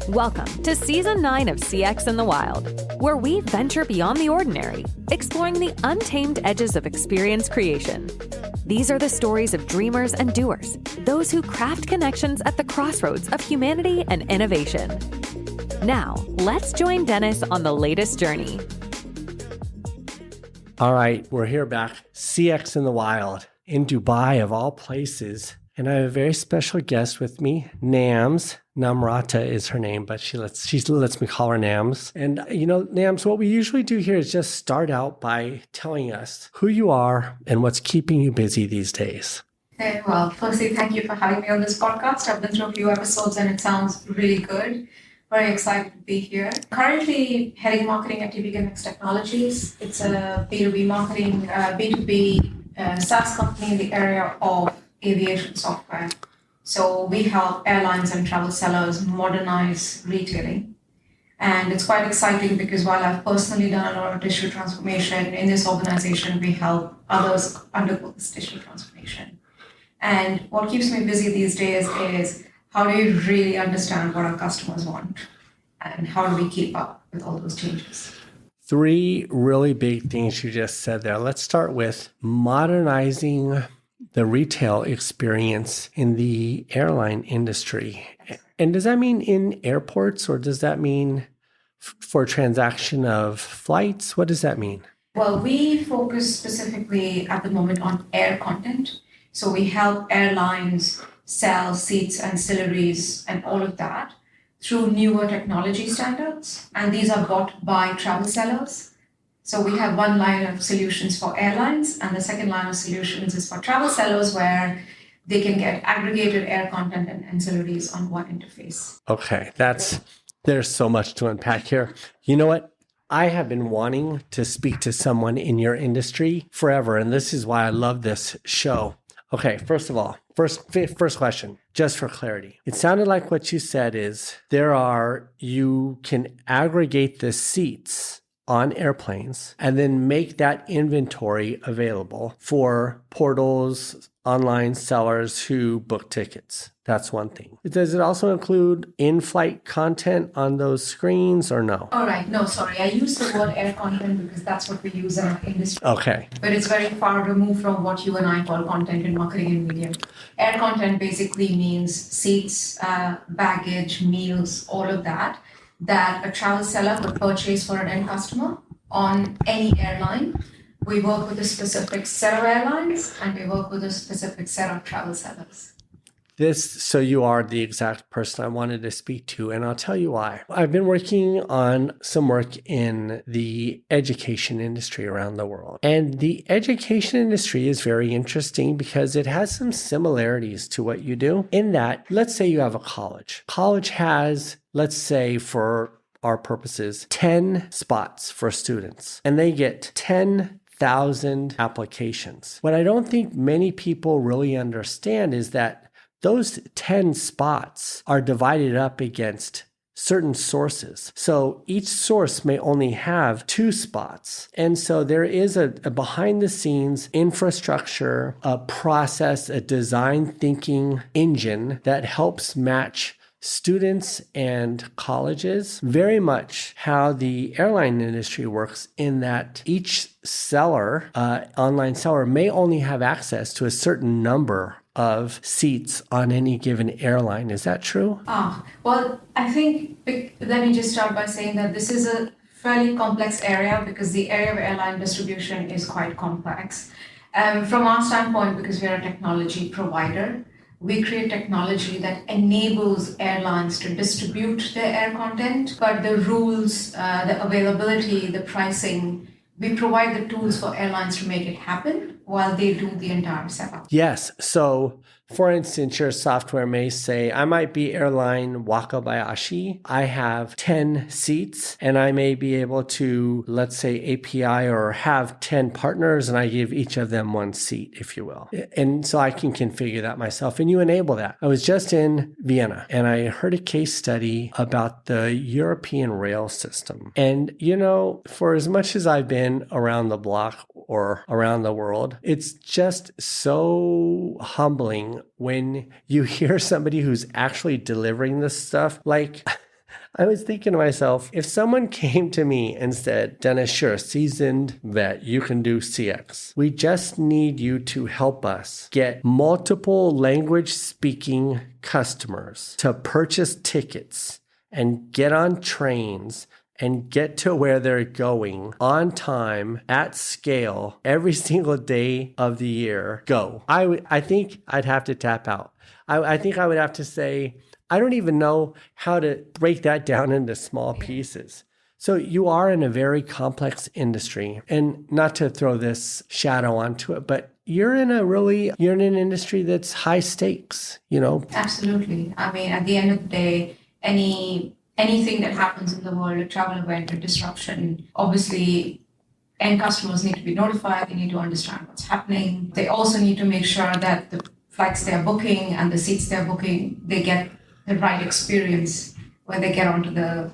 Welcome to Season 9 of CX in the Wild, where we venture beyond the ordinary, exploring the untamed edges of experience creation. These are the stories of dreamers and doers, those who craft connections at the crossroads of humanity and innovation. Now, let's join Dennis on the latest journey. All right, we're here back, CX in the Wild, in Dubai of all places. And I have a very special guest with me, Nams. Namrata is her name, but she lets me call her Nams. And Nams, what we usually do here is just start out by telling us who you are and what's keeping you busy these days. Well, firstly, thank you for having me on this podcast. I've been through a few episodes and it sounds really good. Very excited to be here. Currently heading marketing at TBX Technologies. It's a B2B marketing, B2B SaaS company in the area of aviation software. So we help airlines and travel sellers modernize retailing. And it's quite exciting because while I've personally done a lot of digital transformation in this organization, we help others undergo this digital transformation. And what keeps me busy these days is how do you really understand what our customers want? And how do we keep up with all those changes? Three really big things you just said there. Let's start with modernizing the retail experience in the airline industry. And does that mean in airports or does that mean for transaction of flights? What does that mean? Well, we focus specifically at the moment on air content. So we help airlines sell seats, ancillaries, and all of that through newer technology standards. And these are bought by travel sellers. So we have one line of solutions for airlines, and the second line of solutions is for travel sellers where they can get aggregated air content and ancillaries on one interface. Okay, there's so much to unpack here. You know what? I have been wanting to speak to someone in your industry forever, and this is why I love this show. Okay, first of all, first question, just for clarity. It sounded like what you said is you can aggregate the seats on airplanes and then make that inventory available for portals, online sellers who book tickets. That's one thing. Does it also include in-flight content on those screens or no? All right. No, sorry. I use the word air content because that's what we use in our industry. Okay. But it's very far removed from what you and I call content in marketing and media. Air content basically means seats, baggage, meals, all of that a travel seller could purchase for an end customer on any airline. We work with a specific set of airlines and we work with a specific set of travel sellers. So you are the exact person I wanted to speak to, and I'll tell you why. I've been working on some work in the education industry around the world. And the education industry is very interesting because it has some similarities to what you do in that, let's say you have a college. College has, let's say for our purposes, 10 spots for students, and they get 10,000 applications. What I don't think many people really understand is that those 10 spots are divided up against certain sources. So each source may only have 2 spots. And so there is a behind the scenes infrastructure, a process, a design thinking engine that helps match students and colleges, very much how the airline industry works in that each seller, online seller, may only have access to a certain number of seats on any given airline. Is that true? Well, I think, let me just start by saying that this is a fairly complex area because the area of airline distribution is quite complex. From our standpoint, because we're a technology provider, we create technology that enables airlines to distribute their air content, but the rules, the availability, the pricing, we provide the tools for airlines to make it happen while they do the entire setup. Yes. So for instance, your software may say, I might be airline Wakabayashi. I have 10 seats and I may be able to, let's say API or have 10 partners and I give each of them 1 seat, if you will. And so I can configure that myself and you enable that. I was just in Vienna and I heard a case study about the European rail system. And, for as much as I've been around the block or around the world, it's just so humbling when you hear somebody who's actually delivering this stuff. Like, I was thinking to myself, if someone came to me and said, Dennis, you're a seasoned vet, you can do CX. We just need you to help us get multiple language speaking customers to purchase tickets and get on trains and get to where they're going on time, at scale, every single day of the year. Go. I think I'd have to tap out. I think I would have to say, I don't even know how to break that down into small pieces. So you are in a very complex industry, and not to throw this shadow onto it, but you're in an industry that's high stakes, you know? Absolutely. I mean, at the end of the day, anything that happens in the world, a travel event, a disruption, obviously end customers need to be notified, they need to understand what's happening. They also need to make sure that the flights they're booking and the seats they're booking, they get the right experience when they get onto the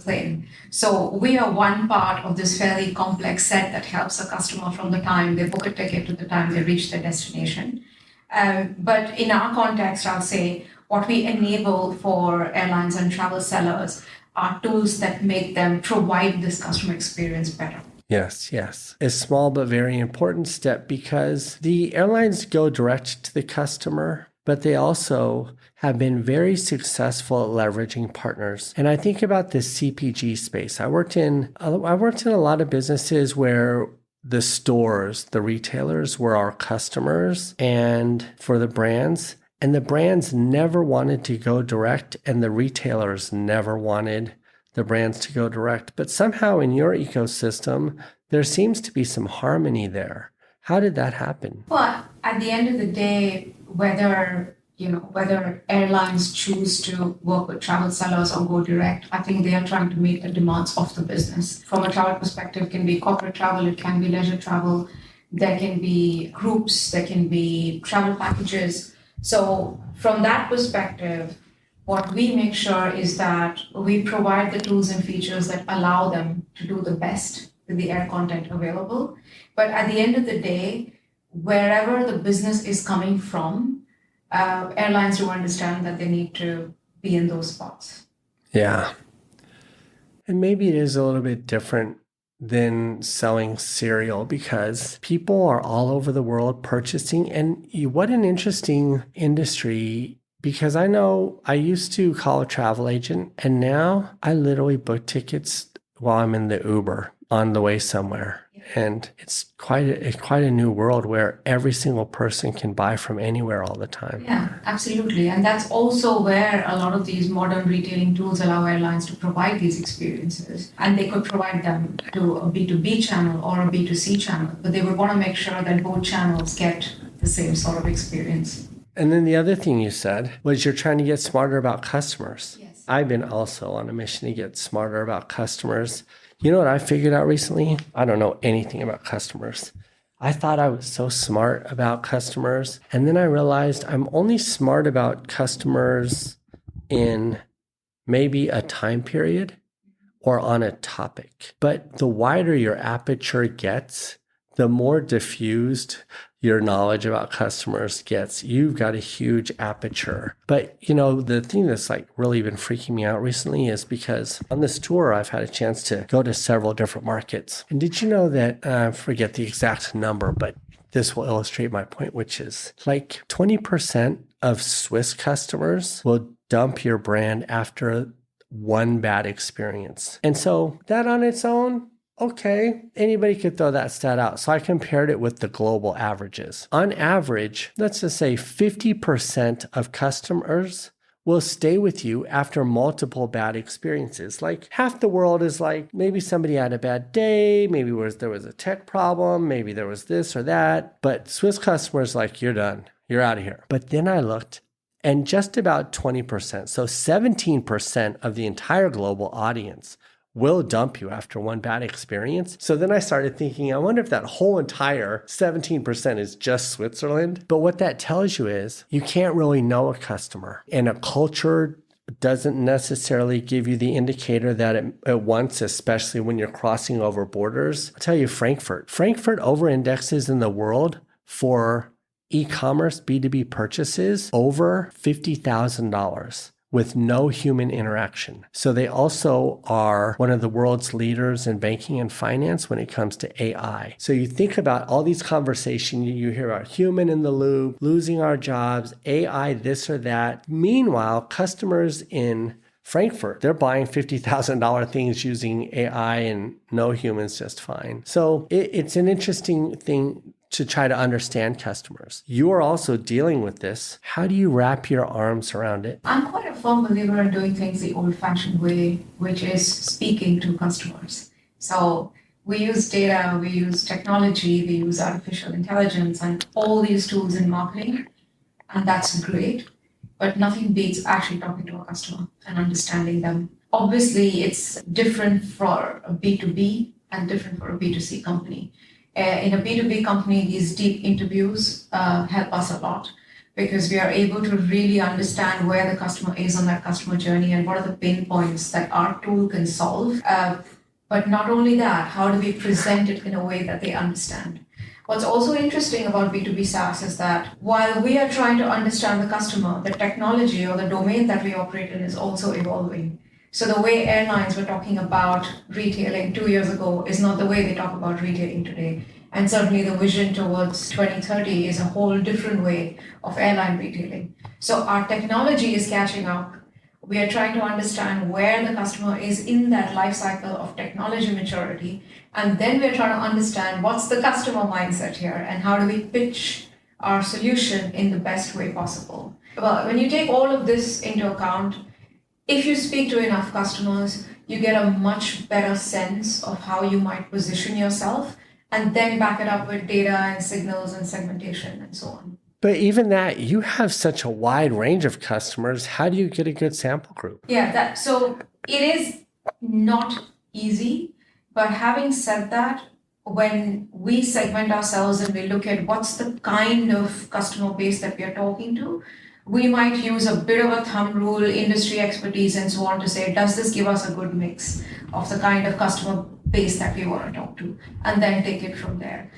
plane. So we are one part of this fairly complex set that helps a customer from the time they book a ticket to the time they reach their destination. But in our context, I'll say what we enable for airlines and travel sellers are tools that make them provide this customer experience better. Yes. A small but very important step, because the airlines go direct to the customer, but they also have been very successful at leveraging partners. And I think about this CPG space. I worked in a lot of businesses where the stores, the retailers were our customers and for the brands. And the brands never wanted to go direct, and the retailers never wanted the brands to go direct. But somehow in your ecosystem, there seems to be some harmony there. How did that happen? Well, at the end of the day, whether airlines choose to work with travel sellers or go direct, I think they are trying to meet the demands of the business. From a travel perspective, it can be corporate travel, it can be leisure travel, there can be groups, there can be travel packages. So from that perspective, what we make sure is that we provide the tools and features that allow them to do the best with the air content available. But at the end of the day, wherever the business is coming from, airlines do understand that they need to be in those spots. Yeah. And maybe it is a little bit different than selling cereal, because people are all over the world purchasing. And what an interesting industry, because I know I used to call a travel agent, and now I literally book tickets while I'm in the Uber on the way somewhere. And it's quite a new world where every single person can buy from anywhere all the time. Yeah, absolutely. And that's also where a lot of these modern retailing tools allow airlines to provide these experiences. And they could provide them to a B2B channel or a B2C channel, but they would want to make sure that both channels get the same sort of experience. And then the other thing you said was you're trying to get smarter about customers. Yes. I've been also on a mission to get smarter about customers. You know what I figured out recently? I don't know anything about customers. I thought I was so smart about customers. And then I realized I'm only smart about customers in maybe a time period or on a topic. But the wider your aperture gets, the more diffused your knowledge about customers gets. You've got a huge aperture. But, the thing that's really been freaking me out recently is because on this tour, I've had a chance to go to several different markets. And did you know that, I forget the exact number, but this will illustrate my point, which is 20% of Swiss customers will dump your brand after one bad experience. And so that on its own, okay, anybody could throw that stat out. So I compared it with the global averages. On average, let's just say 50% of customers will stay with you after multiple bad experiences. Half the world is maybe somebody had a bad day, maybe there was a tech problem, maybe there was this or that. But Swiss customers you're done, you're out of here. But then I looked, and just about 20%, so 17% of the entire global audience will dump you after one bad experience. So then I started thinking, I wonder if that whole entire 17% is just Switzerland. But what that tells you is you can't really know a customer, and a culture doesn't necessarily give you the indicator that it wants, especially when you're crossing over borders. I'll tell you, Frankfurt over-indexes in the world for e-commerce B2B purchases over $50,000. with no human interaction. So they also are one of the world's leaders in banking and finance when it comes to AI. So you think about all these conversations you hear about human in the loop, losing our jobs, AI, this or that. Meanwhile, customers in Frankfurt, they're buying $50,000 things using AI and no humans just fine. So it's an interesting thing to try to understand customers. You are also dealing with this. How do you wrap your arms around it? I'm quite a firm believer in doing things the old-fashioned way, which is speaking to customers. So we use data, we use technology, we use artificial intelligence and all these tools in marketing, and that's great. But nothing beats actually talking to a customer and understanding them. Obviously, it's different for a B2B and different for a B2C company. In a B2B company, these deep interviews help us a lot because we are able to really understand where the customer is on that customer journey and what are the pain points that our tool can solve. But not only that, how do we present it in a way that they understand? What's also interesting about B2B SaaS is that while we are trying to understand the customer, the technology or the domain that we operate in is also evolving. So the way airlines were talking about retailing 2 years ago is not the way they talk about retailing today. And certainly the vision towards 2030 is a whole different way of airline retailing. So our technology is catching up. We are trying to understand where the customer is in that life cycle of technology maturity. And then we're trying to understand what's the customer mindset here and how do we pitch our solution in the best way possible. Well, when you take all of this into account, if you speak to enough customers, you get a much better sense of how you might position yourself and then back it up with data and signals and segmentation and so on. But even that, you have such a wide range of customers. How do you get a good sample group? Yeah, so it is not easy, but having said that, when we segment ourselves and we look at what's the kind of customer base that we are talking to, we might use a bit of a thumb rule, industry expertise, and so on to say, does this give us a good mix of the kind of customer base that we want to talk to, and then take it from there.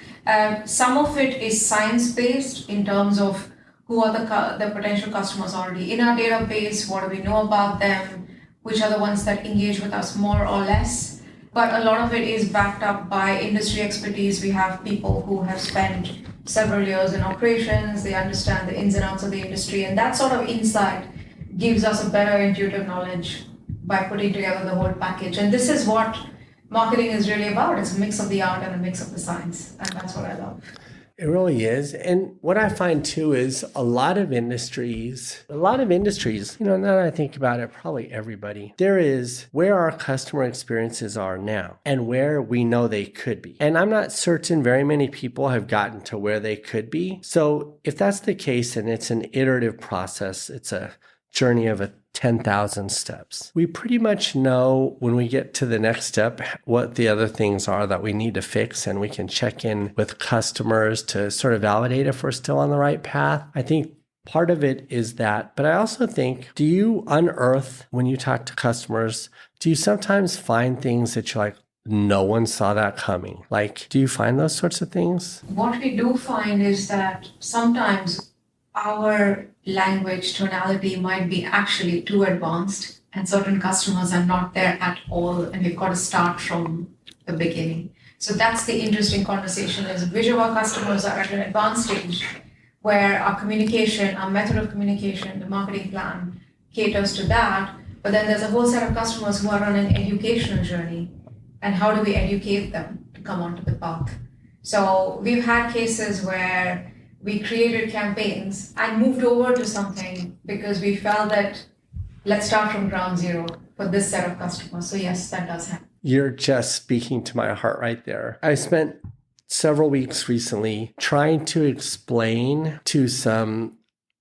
Some of it is science-based in terms of who are the potential customers already in our database, what do we know about them, which are the ones that engage with us more or less. But a lot of it is backed up by industry expertise. We have people who have spent several years in operations, they understand the ins and outs of the industry, and that sort of insight gives us a better intuitive knowledge by putting together the whole package. And this is what marketing is really about. It's a mix of the art and a mix of the science, and that's what I love. It really is. And what I find too is a lot of industries, now that I think about it, probably everybody, there is where our customer experiences are now and where we know they could be. And I'm not certain very many people have gotten to where they could be. So if that's the case and it's an iterative process, it's a journey of 10,000 steps. We pretty much know when we get to the next step what the other things are that we need to fix, and we can check in with customers to sort of validate if we're still on the right path. I think part of it is that, but I also think, do you unearth when you talk to customers, do you sometimes find things that you're like, no one saw that coming? Like, do you find those sorts of things? What we do find is that sometimes our language tonality might be actually too advanced and certain customers are not there at all, and we've got to start from the beginning. So that's the interesting conversation, is which of our customers are at an advanced stage where our communication, our method of communication, the marketing plan caters to that, but then there's a whole set of customers who are on an educational journey, and how do we educate them to come onto the path? So we've had cases where we created campaigns and moved over to something because we felt that let's start from ground zero for this set of customers. So yes, that does happen. You're just speaking to my heart right there. I spent several weeks recently trying to explain to some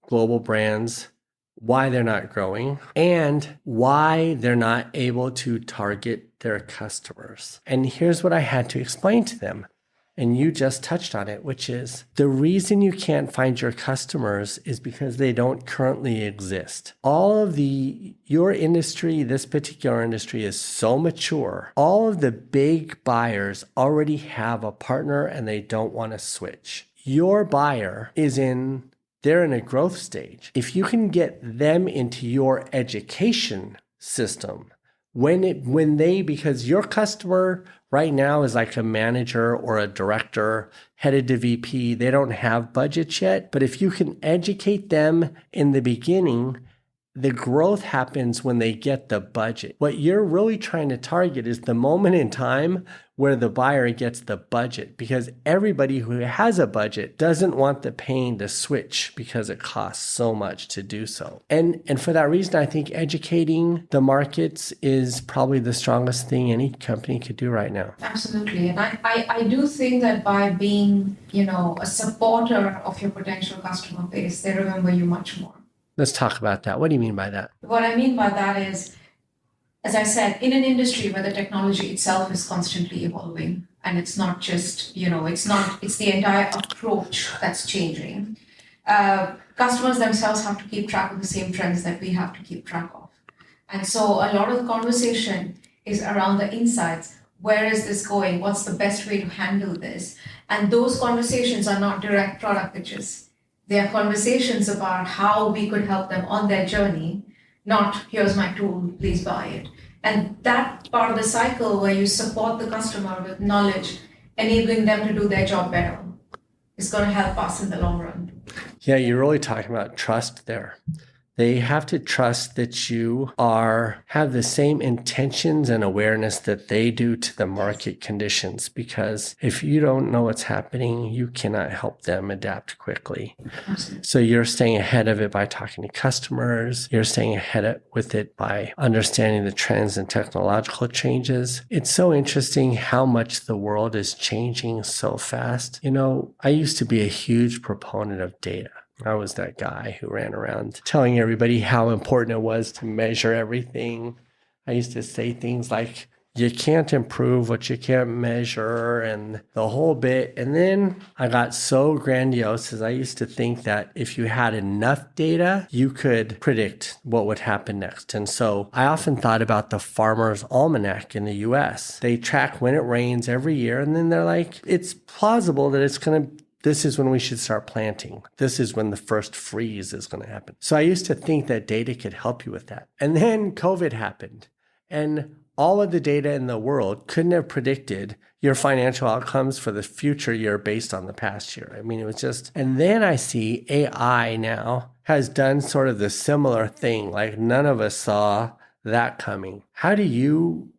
global brands why they're not growing and why they're not able to target their customers. And here's what I had to explain to them. And you just touched on it, which is the reason you can't find your customers is because they don't currently exist. Your industry, this particular industry, is so mature. All of the big buyers already have a partner and they don't want to switch. Your buyer is in they're in a growth stage. If you can get them into your education system, because your customer right now is like a manager or a director headed to VP, they don't have budgets yet. But if you can educate them in the beginning, the growth happens when they get the budget. What you're really trying to target is the moment in time where the buyer gets the budget, because everybody who has a budget doesn't want the pain to switch because it costs so much to do so. And for that reason, I think educating the markets is probably the strongest thing any company could do right now. Absolutely. And I do think that by being, a supporter of your potential customer base, they remember you much more. Let's talk about that. What do you mean by that? What I mean by that is, as I said, in an industry where the technology itself is constantly evolving, and it's not just, it's the entire approach that's changing. Customers themselves have to keep track of the same trends that we have to keep track of. And so a lot of the conversation is around the insights. Where is this going? What's the best way to handle this? And those conversations are not direct product pitches. They are conversations about how we could help them on their journey, not here's my tool, please buy it. And that part of the cycle where you support the customer with knowledge, enabling them to do their job better, is going to help us in the long run. Yeah, you're really talking about trust there. They have to trust that you have the same intentions and awareness that they do to the market conditions, because if you don't know what's happening, you cannot help them adapt quickly. Absolutely. So you're staying ahead of it by talking to customers. You're staying ahead with it by understanding the trends and technological changes. It's so interesting how much the world is changing so fast. I used to be a huge proponent of data. I was that guy who ran around telling everybody how important it was to measure everything. I used to say things like, you can't improve what you can't measure, and the whole bit. And then I got so grandiose as I used to think that if you had enough data, you could predict what would happen next. And so I often thought about the Farmer's Almanac in the US. They track when it rains every year, and then they're like, it's plausible that this is when we should start planting. This is when the first freeze is going to happen. So I used to think that data could help you with that. And then COVID happened, and all of the data in the world couldn't have predicted your financial outcomes for the future year based on the past year. I mean, it was just, and then I see AI now has done sort of the similar thing. Like none of us saw that coming. How do you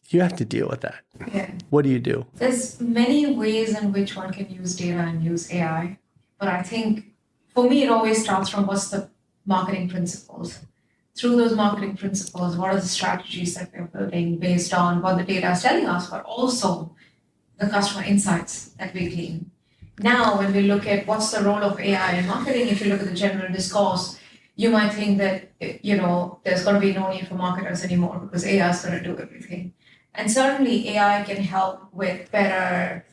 you have to deal with that. Yeah. What do you do? There's many ways in which one can use data and use AI. But I think for me, it always starts from what's the marketing principles. Through those marketing principles, what are the strategies that we're building based on what the data is telling us, but also the customer insights that we glean. Now, when we look at what's the role of AI in marketing, if you look at the general discourse, you might think that, there's going to be no need for marketers anymore because AI is going to do everything. And certainly AI can help with better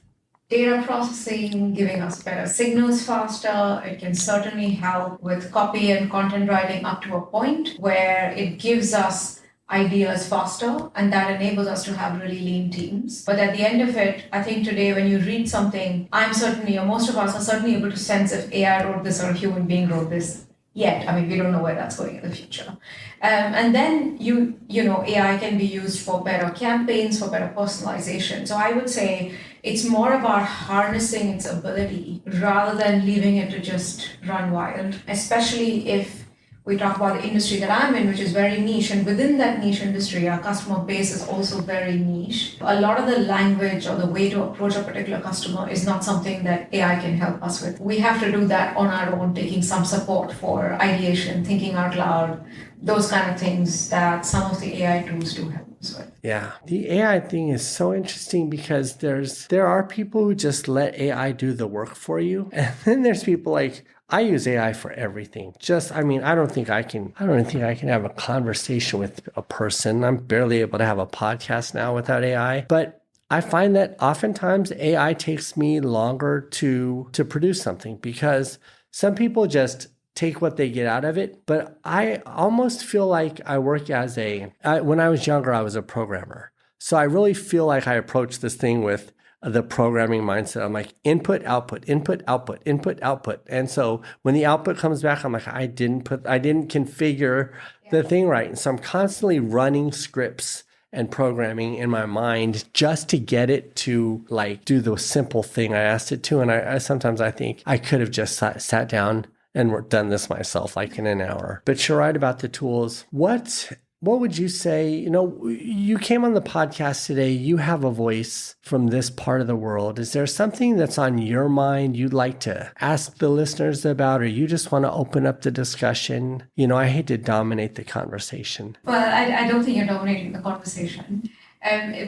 data processing, giving us better signals faster. It can certainly help with copy and content writing up to a point where it gives us ideas faster, and that enables us to have really lean teams. But at the end of it, I think today when you read something, most of us are certainly able to sense if AI wrote this or a human being wrote this. Yet. I mean, we don't know where that's going in the future. And then AI can be used for better campaigns, for better personalization. So I would say it's more about harnessing its ability rather than leaving it to just run wild, especially if we talk about the industry that I'm in, which is very niche. And within that niche industry, our customer base is also very niche. A lot of the language or the way to approach a particular customer is not something that AI can help us with. We have to do that on our own, taking some support for ideation, thinking out loud, those kind of things that some of the AI tools do help us with. Yeah, the AI thing is so interesting because there are people who just let AI do the work for you. And then there's people like, I use AI for everything. I don't think I can have a conversation with a person. I'm barely able to have a podcast now without AI. But I find that oftentimes AI takes me longer to produce something because some people just take what they get out of it. But I almost feel like I work when I was younger, I was a programmer. So I really feel like I approach this thing with the programming mindset. I'm like input, output, input, output, input, output. And so when the output comes back, I'm like, I didn't configure the thing right. And so I'm constantly running scripts and programming in my mind just to get it to like do the simple thing I asked it to. And I sometimes I think I could have just sat down and done this myself like in an hour. But you're right about the tools. What would you say? You came on the podcast today. You have a voice from this part of the world. Is there something that's on your mind you'd like to ask the listeners about, or you just want to open up the discussion? I hate to dominate the conversation. Well, I don't think you're dominating the conversation.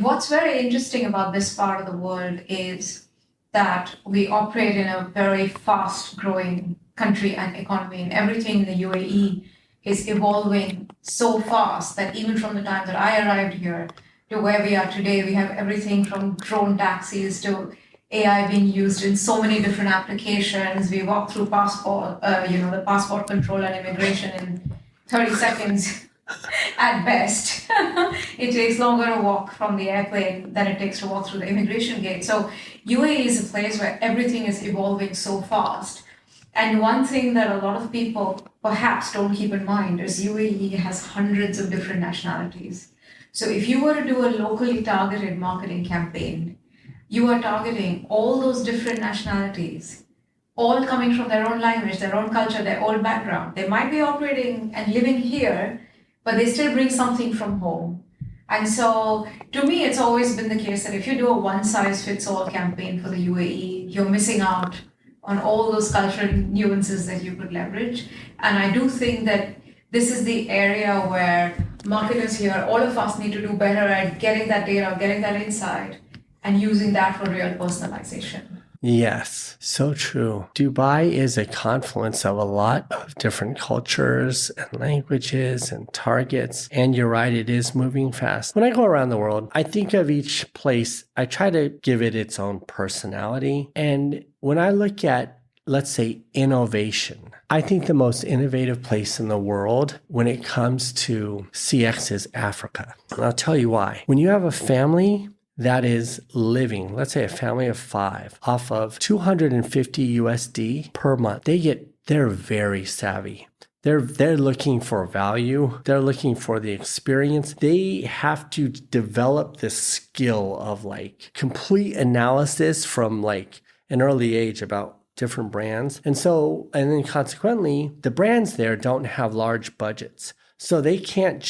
What's very interesting about this part of the world is that we operate in a very fast-growing country and economy, and everything in the UAE is evolving so fast that even from the time that I arrived here to where we are today, we have everything from drone taxis to AI being used in so many different applications. We walk through the passport control and immigration in 30 seconds at best. It takes longer to walk from the airplane than it takes to walk through the immigration gate. So UAE is a place where everything is evolving so fast. And one thing that a lot of people perhaps don't keep in mind is UAE has hundreds of different nationalities. So if you were to do a locally targeted marketing campaign, you are targeting all those different nationalities, all coming from their own language, their own culture, their own background. They might be operating and living here, but they still bring something from home. And so to me, it's always been the case that if you do a one-size-fits-all campaign for the UAE, you're missing out on all those cultural nuances that you could leverage. And I do think that this is the area where marketers here, all of us need to do better at getting that data, getting that insight, and using that for real personalization. Yes, so true. Dubai is a confluence of a lot of different cultures and languages and targets. And you're right, it is moving fast. When I go around the world, I think of each place, I try to give it its own personality. And when I look at, let's say, innovation, I think the most innovative place in the world when it comes to CX is Africa. And I'll tell you why. When you have a family that is living, let's say a family of 5, off of 250 USD per month, they're very savvy. They're looking for value. They're looking for the experience. They have to develop this skill of like complete analysis from like an early age about different brands. And then consequently, the brands there don't have large budgets. So they can't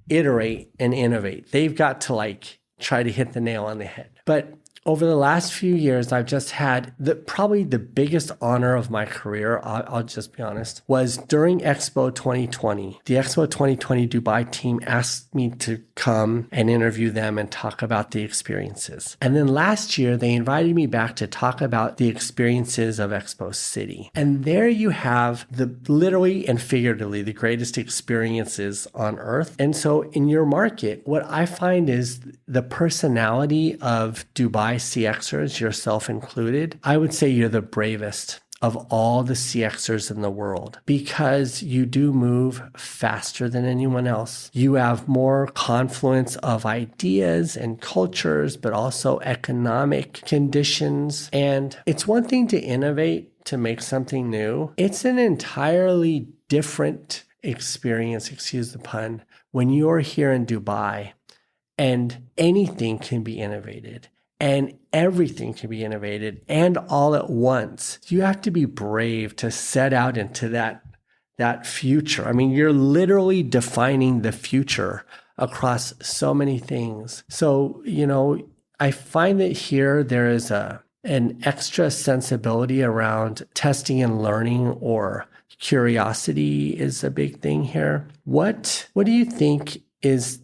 iterate and innovate. They've got to like try to hit the nail on the head. But over the last few years, I've just had probably the biggest honor of my career, I'll just be honest, was during Expo 2020. The Expo 2020 Dubai team asked me to come and interview them and talk about the experiences. And then last year, they invited me back to talk about the experiences of Expo City. And there you have literally and figuratively the greatest experiences on earth. And so in your market, what I find is the personality of Dubai CXers, yourself included, I would say you're the bravest of all the CXers in the world because you do move faster than anyone else. You have more confluence of ideas and cultures, but also economic conditions. And it's one thing to innovate, to make something new. It's an entirely different experience, excuse the pun, when you're here in Dubai and anything can be innovated. And everything can be innovated and all at once. You have to be brave to set out into that future. I mean, you're literally defining the future across so many things. So, I find that here there is an extra sensibility around testing and learning, or curiosity is a big thing here. What do you think is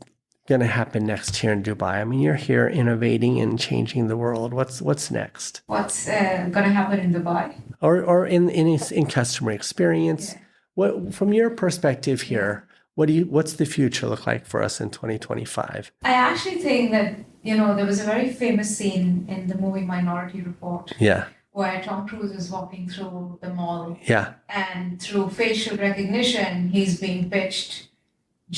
going to happen next here in Dubai? I mean, you're here innovating and changing the world. What's next? What's going to happen in Dubai? Or in customer experience? Yeah. What, from your perspective here, what's the future look like for us in 2025? I actually think that, there was a very famous scene in the movie Minority Report. Yeah. Where Tom Cruise is walking through the mall. Yeah. And through facial recognition, he's being pitched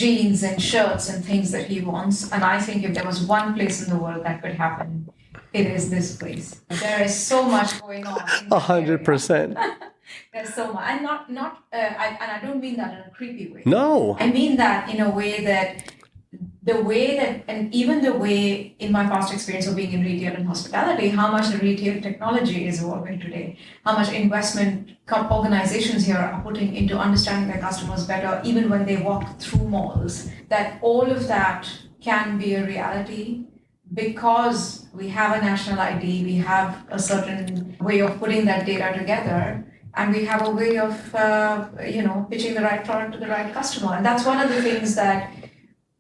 jeans and shirts and things that he wants. And I think if there was one place in the world that could happen, it is this place. There is so much going on. In that area. 100%. There's so much, and and I don't mean that in a creepy way. No. I mean that in a way that and even the way in my past experience of being in retail and hospitality, how much the retail technology is evolving today, how much investment organizations here are putting into understanding their customers better, even when they walk through malls, that all of that can be a reality because we have a national ID, we have a certain way of putting that data together, and we have a way of pitching the right product to the right customer. And that's one of the things that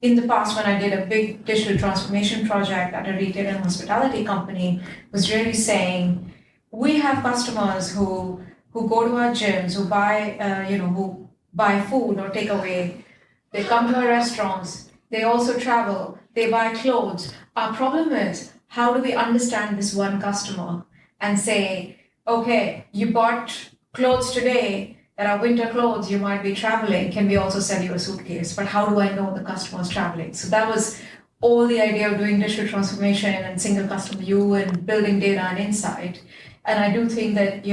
in the past, when I did a big digital transformation project at a retail and hospitality company, was really saying, we have customers who go to our gyms, who buy food or takeaway. They come to our restaurants. They also travel. They buy clothes. Our problem is, how do we understand this one customer and say, okay, you bought clothes today that are winter clothes, you might be traveling. Can we also sell you a suitcase? But how do I know the customer's traveling? So that was all the idea of doing digital transformation and single customer view and building data and insight. And I do think that,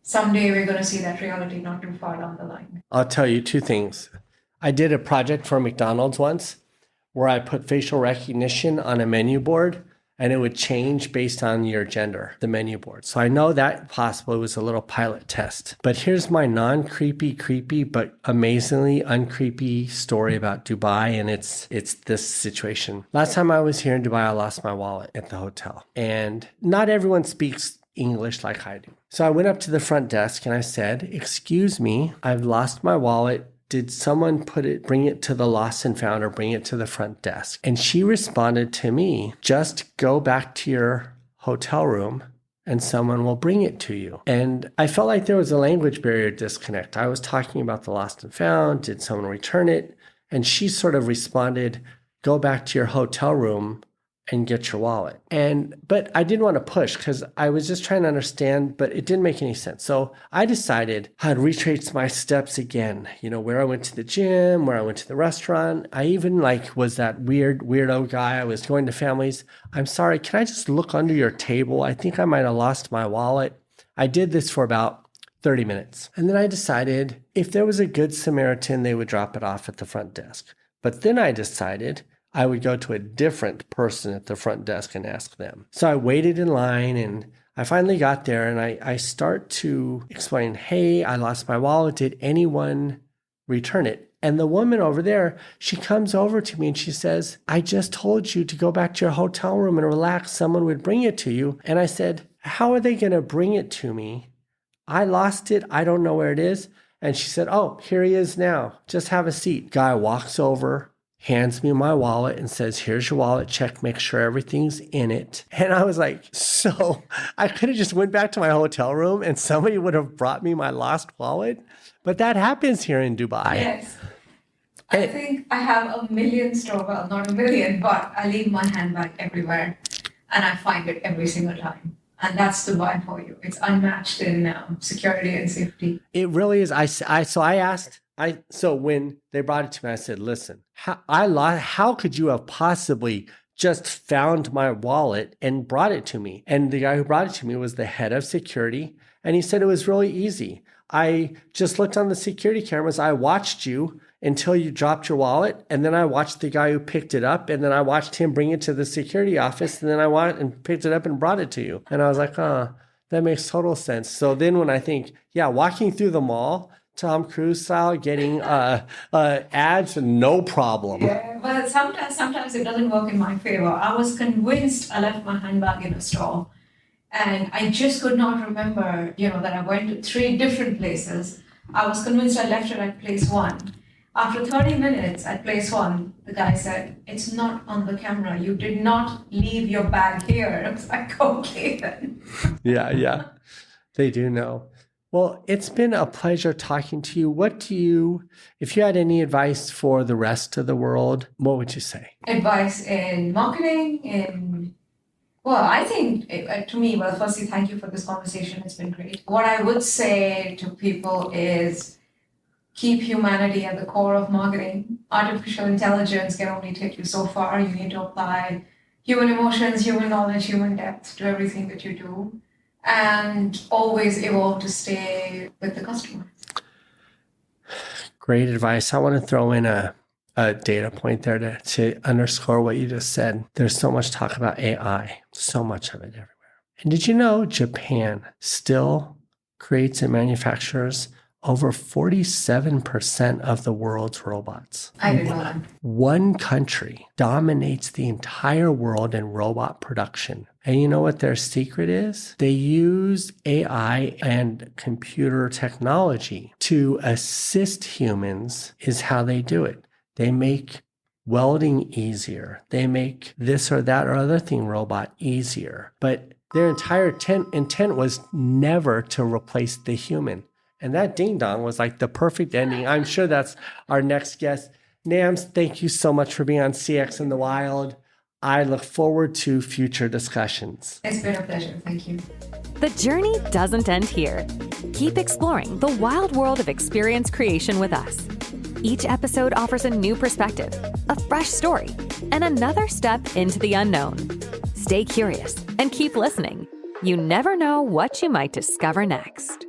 someday we're going to see that reality not too far down the line. I'll tell you two things. I did a project for McDonald's once where I put facial recognition on a menu board, and it would change based on your gender, the menu board. So I know that possibly was a little pilot test. But here's my creepy, but amazingly uncreepy story about Dubai, and it's this situation. Last time I was here in Dubai, I lost my wallet at the hotel. And not everyone speaks English like I do. So I went up to the front desk and I said, "Excuse me, I've lost my wallet. Did someone bring it to the lost and found or bring it to the front desk?" And she responded to me, "Just go back to your hotel room and someone will bring it to you." And I felt like there was a language barrier disconnect. I was talking about the lost and found. Did someone return it? And she sort of responded, "Go back to your hotel room and get your wallet." But I didn't want to push because I was just trying to understand, but it didn't make any sense. So I decided I'd retrace my steps again, where I went to the gym, where I went to the restaurant. I even was that weirdo guy. I was going to families. "I'm sorry, can I just look under your table? I think I might have lost my wallet." I did this for about 30 minutes. And then I decided if there was a good Samaritan, they would drop it off at the front desk. But then I decided I would go to a different person at the front desk and ask them. So I waited in line and I finally got there and I start to explain, "Hey, I lost my wallet. Did anyone return it?" And the woman over there, she comes over to me and she says, "I just told you to go back to your hotel room and relax. Someone would bring it to you." And I said, "How are they going to bring it to me? I lost it. I don't know where it is." And she said, "Oh, here he is now. Just have a seat." Guy walks over, hands me my wallet and says, "Here's your wallet, check, make sure everything's in it." And I was like, so I could have just went back to my hotel room and somebody would have brought me my lost wallet. But that happens here in Dubai. Yes. I think I have a million well, not a million, but I leave my handbag everywhere and I find it every single time. And that's Dubai for you. It's unmatched in security and safety. It really is. So when they brought it to me, I said, "Listen, how could you have possibly just found my wallet and brought it to me?" And the guy who brought it to me was the head of security. And he said it was really easy. "I just looked on the security cameras. I watched you until you dropped your wallet. And then I watched the guy who picked it up. And then I watched him bring it to the security office. And then I went and picked it up and brought it to you." And I was like, that makes total sense. So then when I think, walking through the mall, Tom Cruise style, getting ads, no problem. Yeah, but sometimes it doesn't work in my favor. I was convinced I left my handbag in a store, and I just could not remember, that I went to 3 different places. I was convinced I left it at place 1. After 30 minutes at place 1, the guy said, "It's not on the camera. You did not leave your bag here." I was like, okay then. Yeah. They do know. Well, it's been a pleasure talking to you. If you had any advice for the rest of the world, what would you say? Advice in marketing, I think, firstly, thank you for this conversation. It's been great. What I would say to people is keep humanity at the core of marketing. Artificial intelligence can only take you so far. You need to apply human emotions, human knowledge, human depth to everything that you do, and always evolve to stay with the customer. Great advice. I want to throw in a data point there to underscore what you just said. There's so much talk about AI, so much of it everywhere. And did you know Japan still creates and manufactures over 47% of the world's robots? I didn't know that. One country dominates the entire world in robot production. And you know what their secret is? They use AI and computer technology to assist humans, is how they do it. They make welding easier. They make this or that or other thing robot easier. But their entire intent was never to replace the human. And that ding dong was like the perfect ending. I'm sure that's our next guest. Nams, thank you so much for being on CX in the Wild. I look forward to future discussions. It's been a pleasure. Thank you. The journey doesn't end here. Keep exploring the wild world of experience creation with us. Each episode offers a new perspective, a fresh story, and another step into the unknown. Stay curious and keep listening. You never know what you might discover next.